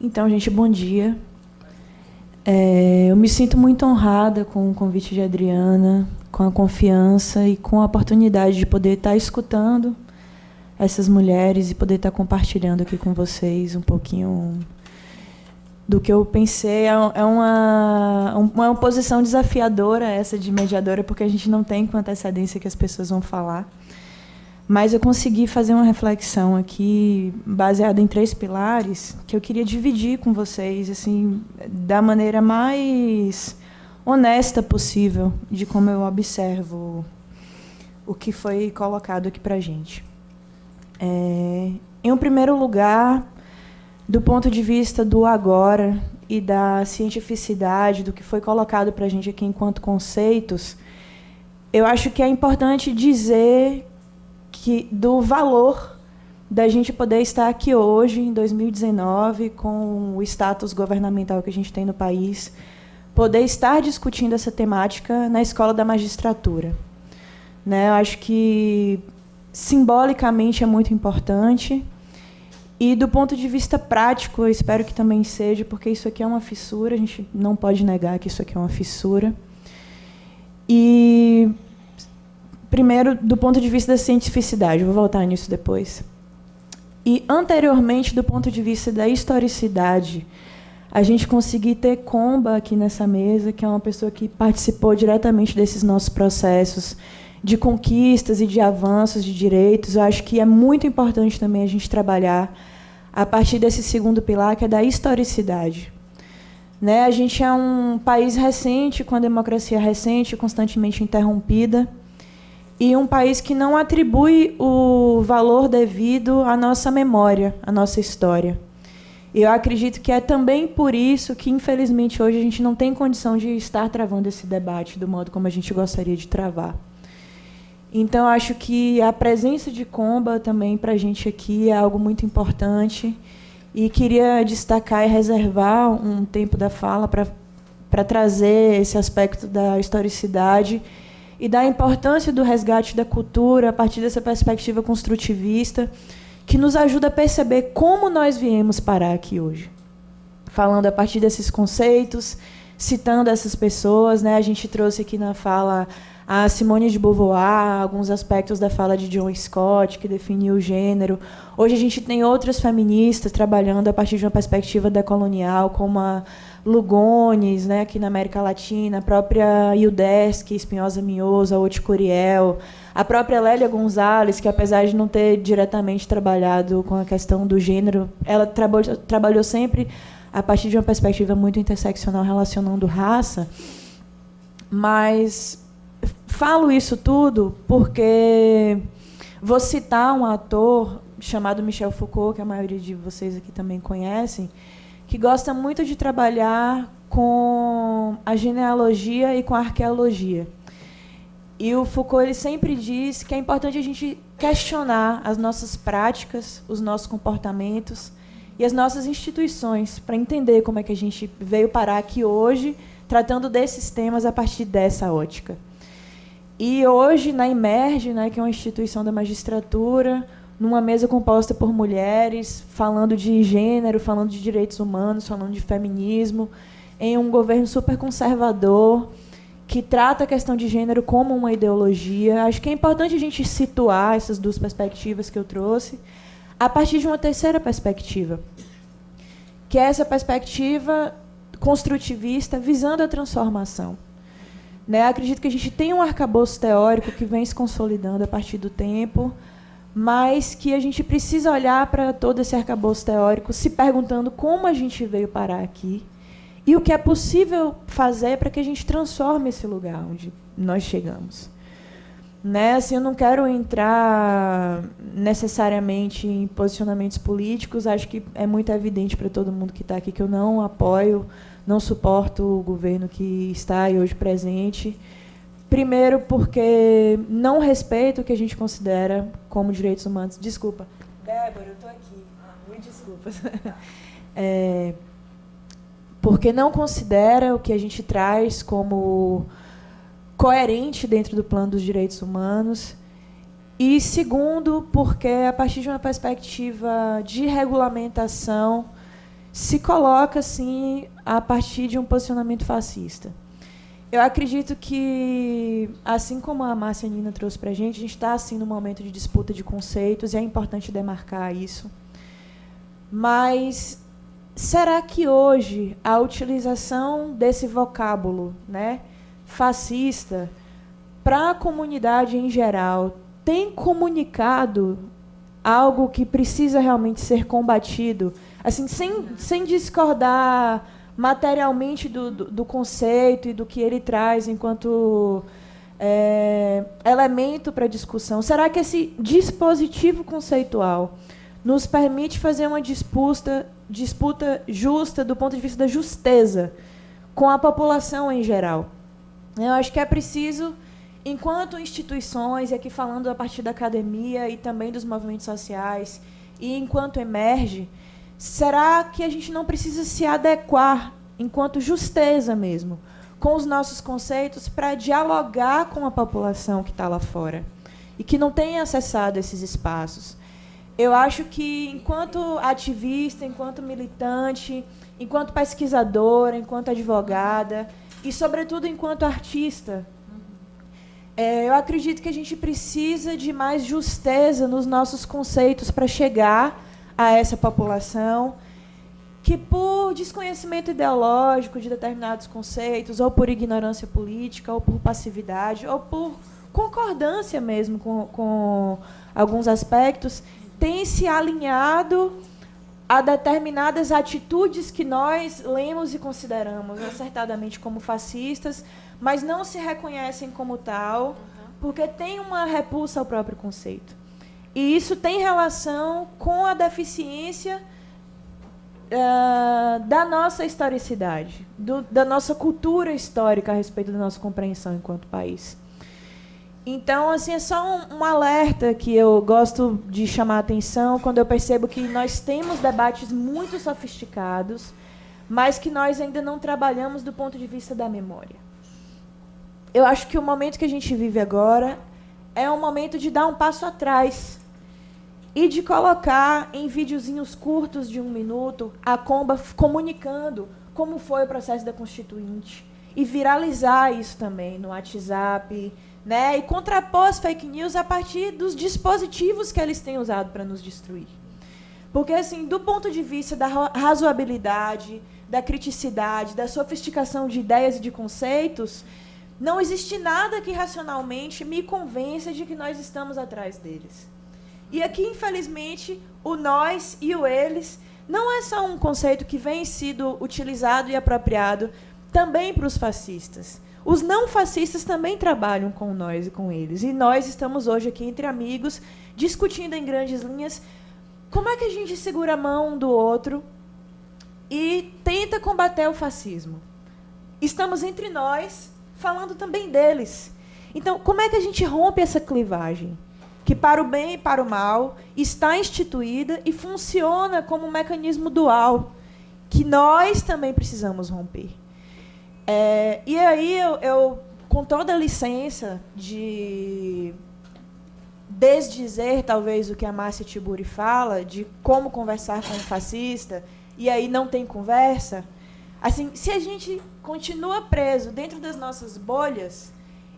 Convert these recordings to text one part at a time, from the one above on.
Então, gente, bom dia. Eu me sinto muito honrada com o convite de Adriana, com a confiança e com a oportunidade de poder estar escutando essas mulheres e poder estar compartilhando aqui com vocês um pouquinho do que eu pensei. É uma posição desafiadora essa de mediadora, porque a gente não tem com antecedência que as pessoas vão falar. Mas eu consegui fazer uma reflexão aqui, baseada em 3 pilares, que eu queria dividir com vocês, assim, da maneira mais honesta possível, de como eu observo o que foi colocado aqui para a gente. Em um primeiro lugar, do ponto de vista do agora e da cientificidade, do que foi colocado para a gente aqui enquanto conceitos, eu acho que é importante dizer do valor da gente poder estar aqui hoje, em 2019, com o status governamental que a gente tem no país, poder estar discutindo essa temática na escola da magistratura. Eu acho que, simbolicamente, é muito importante. E, do ponto de vista prático, eu espero que também seja, porque isso aqui é uma fissura, a gente não pode negar que isso aqui é uma fissura. E... primeiro, do ponto de vista da cientificidade, vou voltar nisso depois. E, anteriormente, do ponto de vista da historicidade, a gente conseguir ter Comba aqui nessa mesa, que é uma pessoa que participou diretamente desses nossos processos de conquistas e de avanços de direitos. Eu acho que é muito importante também a gente trabalhar a partir desse segundo pilar, que é da historicidade. A gente é um país recente, com a democracia recente, constantemente interrompida, e um país que não atribui o valor devido à nossa memória, à nossa história. E eu acredito que é também por isso que, infelizmente, hoje a gente não tem condição de estar travando esse debate do modo como a gente gostaria de travar. Então, acho que a presença de Comba também para a gente aqui é algo muito importante, e queria destacar e reservar um tempo da fala para trazer esse aspecto da historicidade e da importância do resgate da cultura a partir dessa perspectiva construtivista, que nos ajuda a perceber como nós viemos parar aqui hoje. Falando a partir desses conceitos, citando essas pessoas, a gente trouxe aqui na fala a Simone de Beauvoir, alguns aspectos da fala de John Scott, que definiu o gênero. Hoje a gente tem outras feministas trabalhando a partir de uma perspectiva decolonial, como a Lugones, aqui na América Latina, a própria Ildeschi, Espinhosa Mioso, a Oti Curiel, a própria Lélia Gonzalez, que, apesar de não ter diretamente trabalhado com a questão do gênero, ela trabalhou sempre a partir de uma perspectiva muito interseccional, relacionando raça. Mas falo isso tudo porque vou citar um ator chamado Michel Foucault, que a maioria de vocês aqui também conhecem, que gosta muito de trabalhar com a genealogia e com a arqueologia. E o Foucault ele sempre diz que é importante a gente questionar as nossas práticas, os nossos comportamentos e as nossas instituições, para entender como é que a gente veio parar aqui hoje, tratando desses temas a partir dessa ótica. E hoje, na Imerge, que é uma instituição da magistratura, numa mesa composta por mulheres, falando de gênero, falando de direitos humanos, falando de feminismo, em um governo super conservador, que trata a questão de gênero como uma ideologia. Acho que é importante a gente situar essas 2 perspectivas que eu trouxe, a partir de uma terceira perspectiva, que é essa perspectiva construtivista visando a transformação. Acredito que a gente tem um arcabouço teórico que vem se consolidando a partir do tempo, mas que a gente precisa olhar para todo esse arcabouço teórico se perguntando como a gente veio parar aqui e o que é possível fazer para que a gente transforme esse lugar onde nós chegamos. Assim, eu não quero entrar necessariamente em posicionamentos políticos, acho que é muito evidente para todo mundo que está aqui que eu não apoio, não suporto o governo que está aí hoje presente. Primeiro, porque não respeito o que a gente considera como direitos humanos. Desculpa. Débora, eu estou aqui. Me desculpa. Porque não considera o que a gente traz como coerente dentro do plano dos direitos humanos. E, segundo, porque, a partir de uma perspectiva de regulamentação, se coloca, assim, a partir de um posicionamento fascista. Eu acredito que, assim como a Márcia Nina trouxe para a gente está, assim, num momento de disputa de conceitos, e é importante demarcar isso. Mas será que hoje a utilização desse vocábulo, né, fascista, para a comunidade em geral, tem comunicado algo que precisa realmente ser combatido, assim, sem discordar materialmente do conceito e do que ele traz enquanto elemento para a discussão? Será que esse dispositivo conceitual nos permite fazer uma disputa justa do ponto de vista da justeza com a população em geral? Eu acho que é preciso, enquanto instituições, e aqui falando a partir da academia e também dos movimentos sociais, e enquanto emerge, será que a gente não precisa se adequar, enquanto justeza mesmo, com os nossos conceitos para dialogar com a população que está lá fora e que não tem acessado esses espaços? Eu acho que, enquanto ativista, enquanto militante, enquanto pesquisadora, enquanto advogada e, sobretudo, enquanto artista, eu acredito que a gente precisa de mais justeza nos nossos conceitos para chegar a essa população que, por desconhecimento ideológico de determinados conceitos, ou por ignorância política, ou por passividade, ou por concordância mesmo com alguns aspectos, tem se alinhado a determinadas atitudes que nós lemos e consideramos acertadamente como fascistas, mas não se reconhecem como tal, porque tem uma repulsa ao próprio conceito. E isso tem relação com a deficiência da nossa historicidade, da nossa cultura histórica a respeito da nossa compreensão enquanto país. Então, assim, é só um alerta que eu gosto de chamar a atenção quando eu percebo que nós temos debates muito sofisticados, mas que nós ainda não trabalhamos do ponto de vista da memória. Eu acho que o momento que a gente vive agora é um momento de dar um passo atrás e de colocar em videozinhos curtos de 1 minuto a Comba comunicando como foi o processo da Constituinte e viralizar isso também no WhatsApp, né, e contrapor as fake news a partir dos dispositivos que eles têm usado para nos destruir. Porque, assim, do ponto de vista da razoabilidade, da criticidade, da sofisticação de ideias e de conceitos, não existe nada que racionalmente me convença de que nós estamos atrás deles. E aqui, infelizmente, o nós e o eles não é só um conceito que vem sido utilizado e apropriado também para os fascistas. Os não fascistas também trabalham com nós e com eles. E nós estamos hoje aqui entre amigos, discutindo em grandes linhas como é que a gente segura a mão um do outro e tenta combater o fascismo. Estamos entre nós, falando também deles. Então, como é que a gente rompe essa clivagem? Que, para o bem e para o mal, está instituída e funciona como um mecanismo dual, que nós também precisamos romper. E aí, eu, com toda a licença de desdizer, talvez, o que a Márcia Tiburi fala, de como conversar com um fascista, e aí não tem conversa, assim, se a gente continua preso dentro das nossas bolhas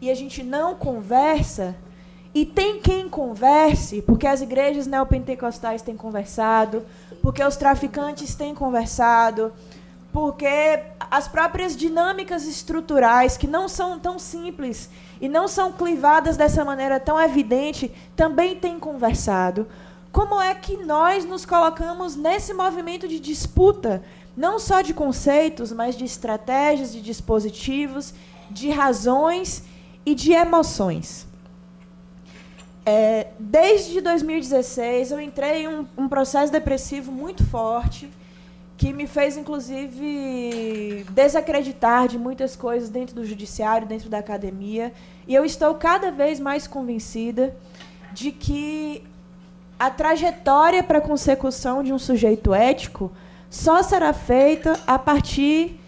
e a gente não conversa, e tem quem converse, porque as igrejas neopentecostais têm conversado, porque os traficantes têm conversado, porque as próprias dinâmicas estruturais, que não são tão simples e não são clivadas dessa maneira tão evidente, também têm conversado. Como é que nós nos colocamos nesse movimento de disputa, não só de conceitos, mas de estratégias, de dispositivos, de razões e de emoções? Desde 2016, eu entrei em um processo depressivo muito forte, que me fez, inclusive, desacreditar de muitas coisas dentro do judiciário, dentro da academia. E eu estou cada vez mais convencida de que a trajetória para a consecução de um sujeito ético só será feita a partir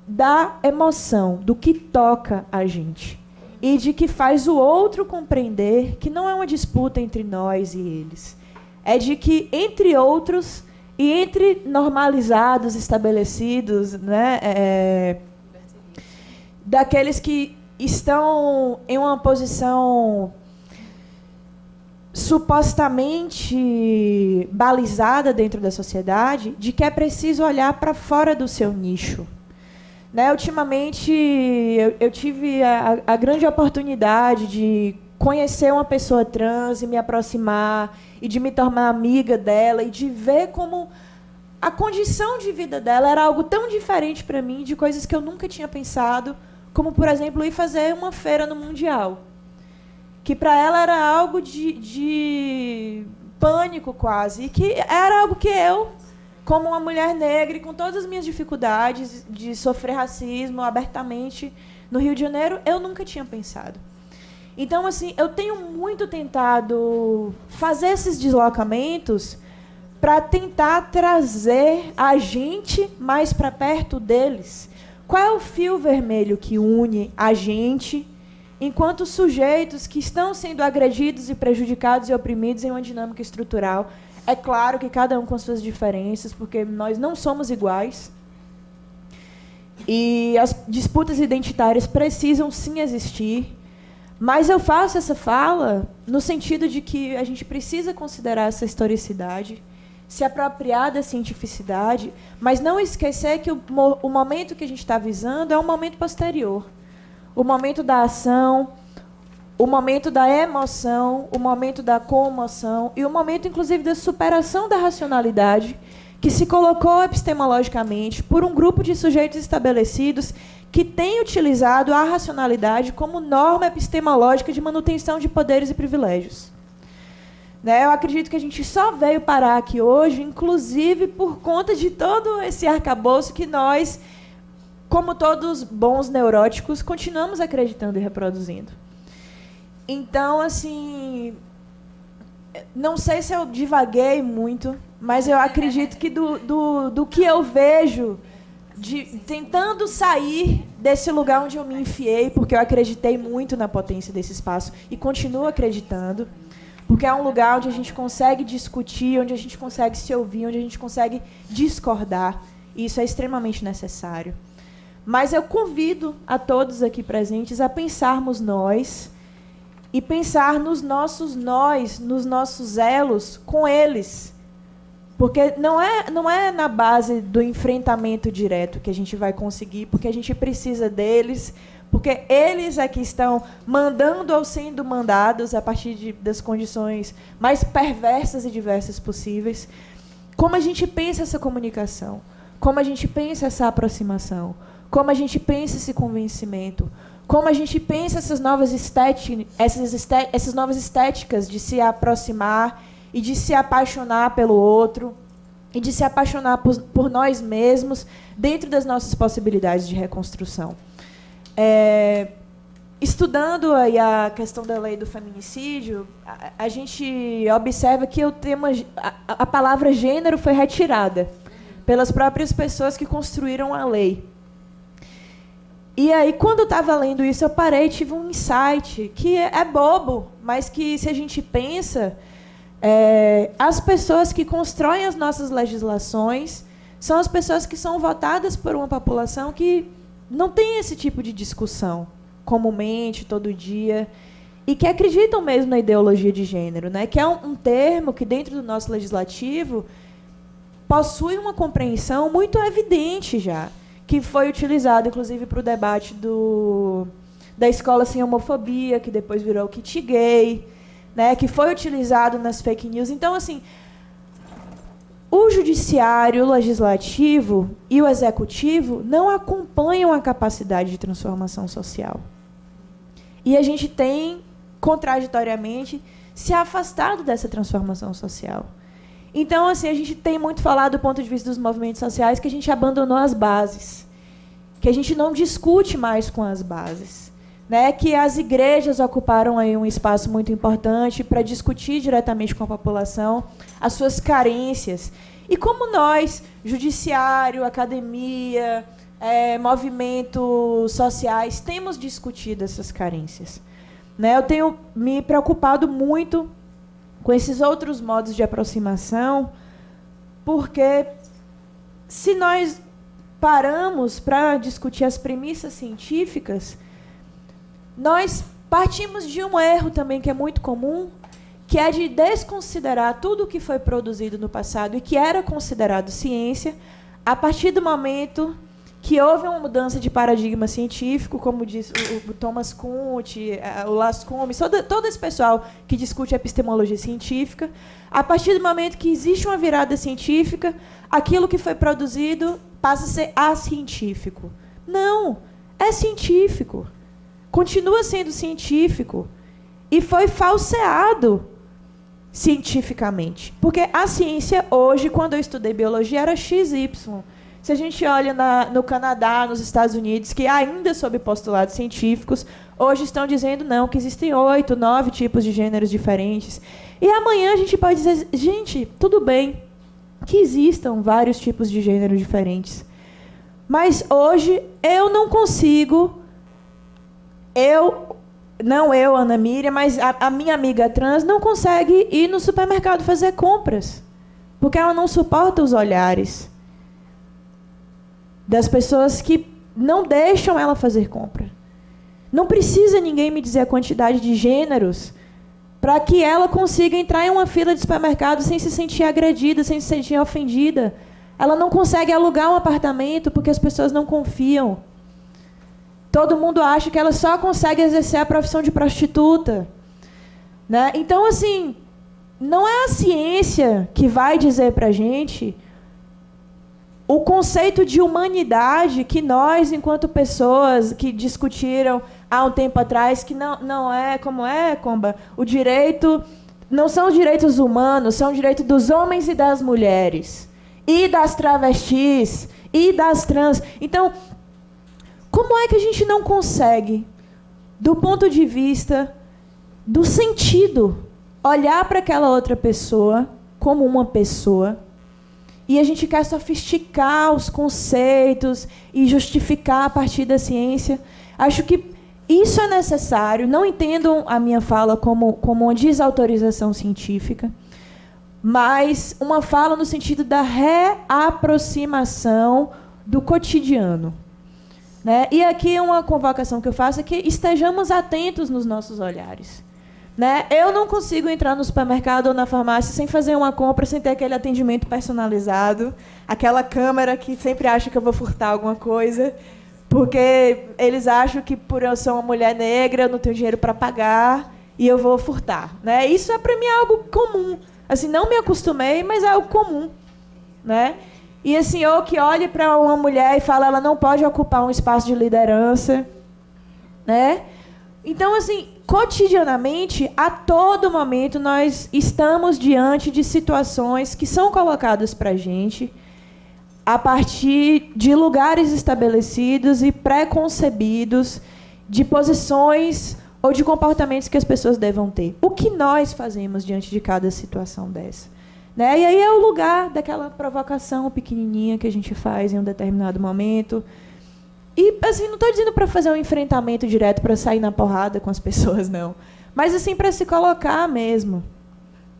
da emoção, do que toca a gente. E de que faz o outro compreender que não é uma disputa entre nós e eles. É de que, entre outros, e entre normalizados, estabelecidos, né, daqueles que estão em uma posição supostamente balizada dentro da sociedade, de que é preciso olhar para fora do seu nicho. Né, ultimamente, eu tive a grande oportunidade de conhecer uma pessoa trans e me aproximar, e de me tornar amiga dela, e de ver como a condição de vida dela era algo tão diferente para mim, de coisas que eu nunca tinha pensado, como, por exemplo, ir fazer uma feira no Mundial. Que para ela era algo de pânico quase, e que era algo que eu, como uma mulher negra e com todas as minhas dificuldades de sofrer racismo abertamente no Rio de Janeiro, eu nunca tinha pensado. Então, assim, eu tenho muito tentado fazer esses deslocamentos para tentar trazer a gente mais para perto deles. Qual é o fio vermelho que une a gente enquanto sujeitos que estão sendo agredidos e prejudicados e oprimidos em uma dinâmica estrutural? É claro que cada um com suas diferenças, porque nós não somos iguais. E as disputas identitárias precisam sim existir. Mas eu faço essa fala no sentido de que a gente precisa considerar essa historicidade, se apropriar da cientificidade, mas não esquecer que o momento que a gente está visando é um momento posterior. O momento da ação, o momento da emoção, o momento da comoção e o momento, inclusive, da superação da racionalidade que se colocou epistemologicamente por um grupo de sujeitos estabelecidos que tem utilizado a racionalidade como norma epistemológica de manutenção de poderes e privilégios. Né? Eu acredito que a gente só veio parar aqui hoje, inclusive por conta de todo esse arcabouço que nós, como todos bons neuróticos, continuamos acreditando e reproduzindo. Então, assim, não sei se eu divaguei muito, mas eu acredito que do que eu vejo, tentando sair desse lugar onde eu me enfiei, porque eu acreditei muito na potência desse espaço e continuo acreditando, porque é um lugar onde a gente consegue discutir, onde a gente consegue se ouvir, onde a gente consegue discordar, e isso é extremamente necessário. Mas eu convido a todos aqui presentes a pensarmos nós e pensar nos nossos nós, nos nossos elos com eles. Porque não é na base do enfrentamento direto que a gente vai conseguir, porque a gente precisa deles, porque eles é que estão mandando ou sendo mandados a partir das condições mais perversas e diversas possíveis. Como a gente pensa essa comunicação? Como a gente pensa essa aproximação? Como a gente pensa esse convencimento? Como a gente pensa essas novas estéticas de se aproximar e de se apaixonar pelo outro e de se apaixonar por nós mesmos dentro das nossas possibilidades de reconstrução. Estudando aí a questão da lei do feminicídio, a gente observa que a palavra gênero foi retirada pelas próprias pessoas que construíram a lei. E aí, quando eu estava lendo isso, eu parei e tive um insight que é bobo, mas que, se a gente pensa, as pessoas que constroem as nossas legislações são as pessoas que são votadas por uma população que não tem esse tipo de discussão comumente, todo dia, e que acreditam mesmo na ideologia de gênero, né? Que é um termo que, dentro do nosso legislativo, possui uma compreensão muito evidente já, que foi utilizado, inclusive, para o debate da escola sem homofobia, que depois virou kit gay, né, que foi utilizado nas fake news. Então, assim, o judiciário, o legislativo e o executivo não acompanham a capacidade de transformação social. E a gente tem, contraditoriamente, se afastado dessa transformação social. Então, assim, a gente tem muito falado do ponto de vista dos movimentos sociais que a gente abandonou as bases, que a gente não discute mais com as bases. né, que as igrejas ocuparam aí um espaço muito importante para discutir diretamente com a população as suas carências. E como nós, judiciário, academia, movimentos sociais, temos discutido essas carências. Né? Eu tenho me preocupado muito com esses outros modos de aproximação, porque se nós paramos para discutir as premissas científicas, nós partimos de um erro também que é muito comum, que é de desconsiderar tudo o que foi produzido no passado e que era considerado ciência, a partir do momento que houve uma mudança de paradigma científico, como diz o Thomas Kuhn, o Las Cumbres, todo esse pessoal que discute a epistemologia científica, a partir do momento que existe uma virada científica, aquilo que foi produzido passa a ser acientífico. Não, é científico. Continua sendo científico. E foi falseado cientificamente. Porque a ciência hoje, quando eu estudei biologia, era XY. Se a gente olha no Canadá, nos Estados Unidos, que ainda sob postulados científicos, hoje estão dizendo não, que existem 8, 9 tipos de gêneros diferentes. E amanhã a gente pode dizer, gente, tudo bem que existam vários tipos de gêneros diferentes. Mas hoje eu não consigo, Ana Miriam, mas a minha amiga trans não consegue ir no supermercado fazer compras, porque ela não suporta os olhares das pessoas que não deixam ela fazer compra. Não precisa ninguém me dizer a quantidade de gêneros para que ela consiga entrar em uma fila de supermercado sem se sentir agredida, sem se sentir ofendida. Ela não consegue alugar um apartamento porque as pessoas não confiam. Todo mundo acha que ela só consegue exercer a profissão de prostituta. Né? Então, assim, não é a ciência que vai dizer para a gente o conceito de humanidade que nós, enquanto pessoas que discutiram há um tempo atrás, que não é, como é, Comba? O direito, não são os direitos humanos, são os direitos dos homens e das mulheres, e das travestis, e das trans. Então, como é que a gente não consegue, do ponto de vista do sentido, olhar para aquela outra pessoa como uma pessoa, e a gente quer sofisticar os conceitos e justificar a partir da ciência? Acho que isso é necessário. Não entendam a minha fala como uma desautorização científica, mas uma fala no sentido da reaproximação do cotidiano. Né? E aqui uma convocação que eu faço é que estejamos atentos nos nossos olhares. Né? Eu não consigo entrar no supermercado ou na farmácia sem fazer uma compra, sem ter aquele atendimento personalizado, aquela câmera que sempre acha que eu vou furtar alguma coisa, porque eles acham que por eu ser uma mulher negra eu não tenho dinheiro para pagar e eu vou furtar. Né? Isso é para mim algo comum. Assim, não me acostumei, mas é algo comum. Né? E assim, ou que olhe para uma mulher e fala ela não pode ocupar um espaço de liderança. Né? Então, assim, cotidianamente, a todo momento, nós estamos diante de situações que são colocadas para a gente a partir de lugares estabelecidos e pré-concebidos, de posições ou de comportamentos que as pessoas devam ter. O que nós fazemos diante de cada situação dessa? Né? E aí é o lugar daquela provocação pequenininha que a gente faz em um determinado momento. E, assim, não estou dizendo para fazer um enfrentamento direto, para sair na porrada com as pessoas, não. Mas, assim, para se colocar mesmo.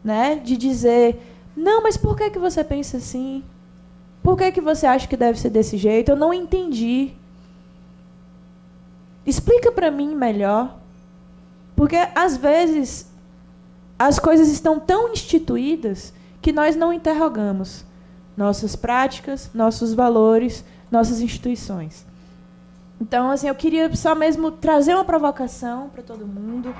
Né? De dizer, não, mas por que você pensa assim? Por que você acha que deve ser desse jeito? Eu não entendi. Explica para mim melhor. Porque, às vezes, as coisas estão tão instituídas que nós não interrogamos nossas práticas, nossos valores, nossas instituições. Então, assim, eu queria só mesmo trazer uma provocação para todo mundo.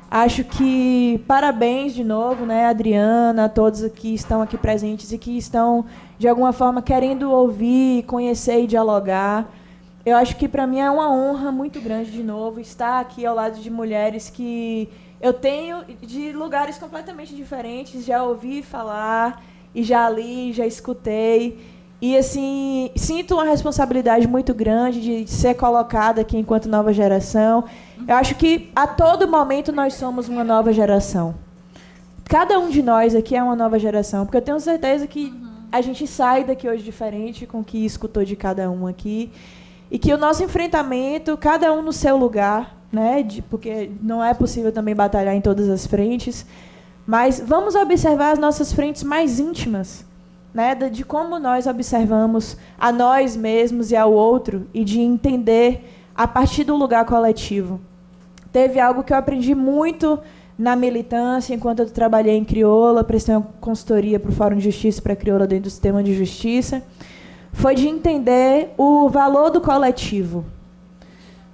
Acho que parabéns de novo, né, Adriana, a todos que estão aqui presentes e que estão, de alguma forma, querendo ouvir, conhecer e dialogar. Eu acho que, para mim, é uma honra muito grande, de novo, estar aqui ao lado de mulheres que eu tenho de lugares completamente diferentes, já ouvi falar, e já li, já escutei. E, assim, sinto uma responsabilidade muito grande de ser colocada aqui enquanto nova geração. Eu acho que, a todo momento, nós somos uma nova geração. Cada um de nós aqui é uma nova geração, porque eu tenho certeza que a gente sai daqui hoje diferente com o que escutou de cada um aqui, e que o nosso enfrentamento, cada um no seu lugar, né, porque não é possível também batalhar em todas as frentes, mas vamos observar as nossas frentes mais íntimas, né, de como nós observamos a nós mesmos e ao outro, e de entender a partir do lugar coletivo. Teve algo que eu aprendi muito na militância, enquanto eu trabalhei em Crioula, prestei uma consultoria para o Fórum de Justiça para Crioula dentro do sistema de justiça, foi de entender o valor do coletivo.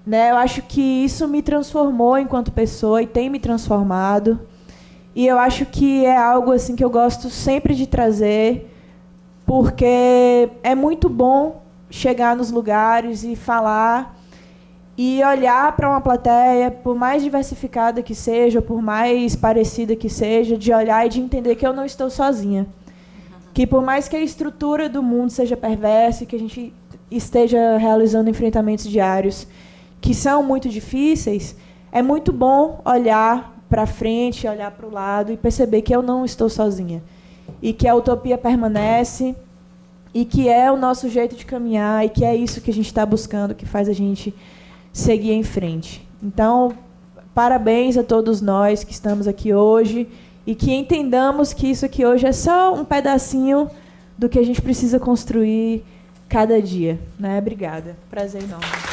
Né? Eu acho que isso me transformou enquanto pessoa e tem me transformado. E eu acho que é algo assim que eu gosto sempre de trazer, porque é muito bom chegar nos lugares e falar e olhar para uma plateia, por mais diversificada que seja, por mais parecida que seja, de olhar e de entender que eu não estou sozinha. Que por mais que a estrutura do mundo seja perversa, que a gente esteja realizando enfrentamentos diários que são muito difíceis, é muito bom olhar para frente, olhar para o lado e perceber que eu não estou sozinha. E que a utopia permanece, e que é o nosso jeito de caminhar, e que é isso que a gente está buscando, que faz a gente seguir em frente. Então, parabéns a todos nós que estamos aqui hoje e que entendamos que isso aqui hoje é só um pedacinho do que a gente precisa construir cada dia. Né? Obrigada. Prazer enorme.